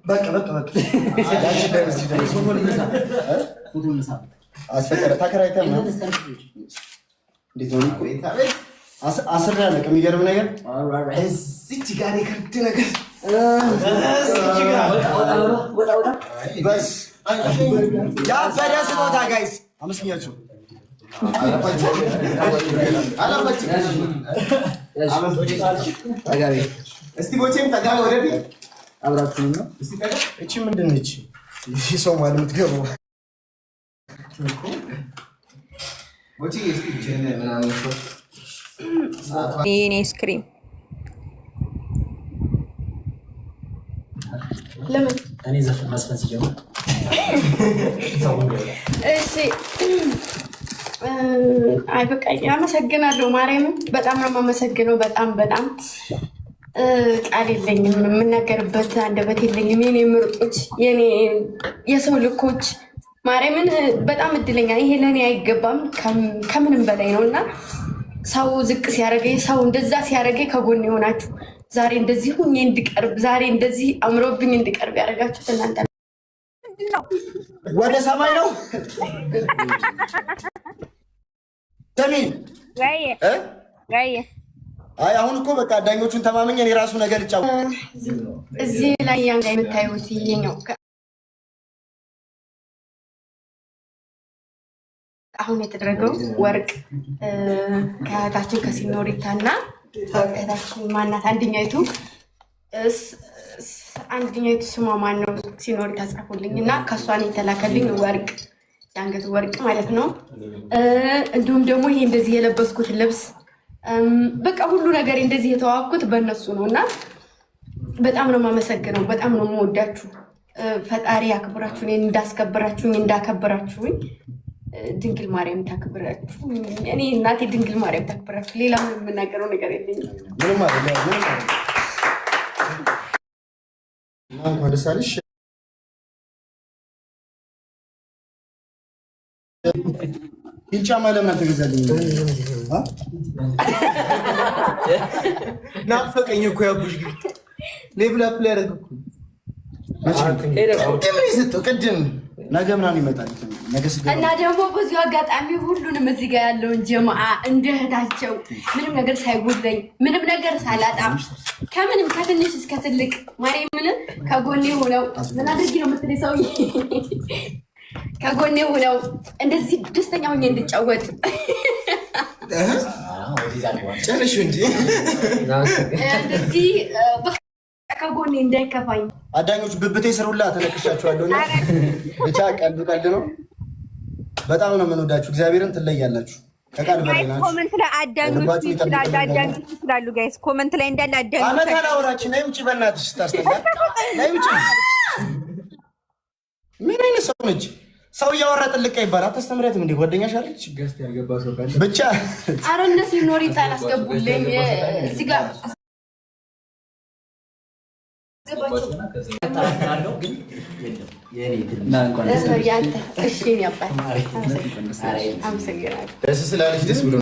በቃ አስፈቀረ ተከራይተህ ነው እንዴት ነው አስራ ያለቀ የሚገርም ነገር እዚች ጋር የከብድ ነገር በስ ያ በዳ ስጦታ ጋይስ አመስግኛችሁ እስቲ ቦቼም ተጋር ወደፊት አብራችሁ ነው እስቲ ተጋር እቺ ምንድን ነች ሰው ማለት የምትገባው ቦቼ እስቲ ጀነ ምናምን የኔ ስክሪም ለምን እኔ ዘፈን መስፈን ሲጀምር እሺ አይ በቃ አመሰግናለሁ ማርያምን በጣም ነው የማመሰግነው በጣም ቃል የለኝም የምናገርበት አንደበት የለኝም የኔ ምርጦች የኔ የሰው ልኮች ማርያምን በጣም እድለኛ ይሄ ለኔ አይገባም ከምንም በላይ ነውና ሰው ዝቅ ሲያረገኝ ሰው እንደዛ ሲያረገኝ ከጎን የሆናችሁ ዛሬ እንደዚህ ሁኜ እንድቀርብ ዛሬ እንደዚህ አምሮብኝ እንድቀርብ ያደረጋችሁት እናንተ ወደ ሰማይ ነው ሰሚን ጋይ አይ አሁን እኮ በቃ ዳኞቹን ተማመኝ እኔ ራሱ ነገር ልጫው እዚህ ላይ ያን ጋር የምታዩት ይሄኛው አሁን የተደረገው ወርቅ ከእህታችን ከሲኖሪታና እህታችን ማናት አንደኛይቱ ስሟ ማን ነው ሲኖሪታ ጻፉልኝ እና ከሷን የተላከልኝ ወርቅ የአንገት ወርቅ ማለት ነው። እንዲሁም ደግሞ ይሄ እንደዚህ የለበስኩት ልብስ በቃ ሁሉ ነገር እንደዚህ የተዋኩት በእነሱ ነው እና በጣም ነው የማመሰግነው። በጣም ነው የምወዳችሁ። ፈጣሪ ያክብራችሁ፣ እኔን እንዳስከብራችሁኝ እንዳከብራችሁኝ ድንግል ማርያም ታክብራችሁ። እኔ እናቴ ድንግል ማርያም ታክብራችሁ። ሌላ ምን የምናገረው ነገር የለኝም። ምንም አይደለም። ወደ ሳልሽ ኢንቻማ ለምን አልተገዛልኝ? ናፈቀኝ እኮ ያቡሽ ሌቭል አፕ ላይ ያደረግኩ ቅድም ነገ ምናምን ይመጣል እና ደግሞ በዚሁ አጋጣሚ ሁሉንም እዚህ ጋር ያለውን ጀማዓ እንደ እህታቸው ምንም ነገር ሳይጎድለኝ ምንም ነገር ሳላጣም ከምንም ከትንሽ እስከ ትልቅ ማርያምን ከጎኔ ሆነው ምን አድርጊ ነው የምትለኝ ሰውዬ ከጎኔ ሆነው እንደዚህ ደስተኛ ሆኜ እንድጫወት ጨርሹ እንጂ እንደዚህ ከጎኔ እንዳይከፋኝ አዳኞች ብብቴ ስሩላ ተለክሻችኋለሁ። ብቻ ቀልድ ነው። በጣም ነው የምንወዳችሁ። እግዚአብሔርን ትለያላችሁ። ከቃል በላይ ናችሁ። ኮሜንት ላይ አዳኞች ይችላሉ ጋይስ ኮሜንት ላይ እንዳለ አዳኞች አመት አላወራችን ነይ ውጪ በእናትሽ ታስተምራ ነይ ውጪ ምን አይነት ሰው ነች? ሰው እያወራ ጥልቅ ይባላል። አታስተምሪያትም እንዴ? ጓደኛሽ አይደል? ገስት ያልገባ ሰው ካለ ብቻ ኧረ እነሱ ኖሪታ አላስገቡልኝ እዚህ ጋር ደስ ስላለች ደስ ብሎ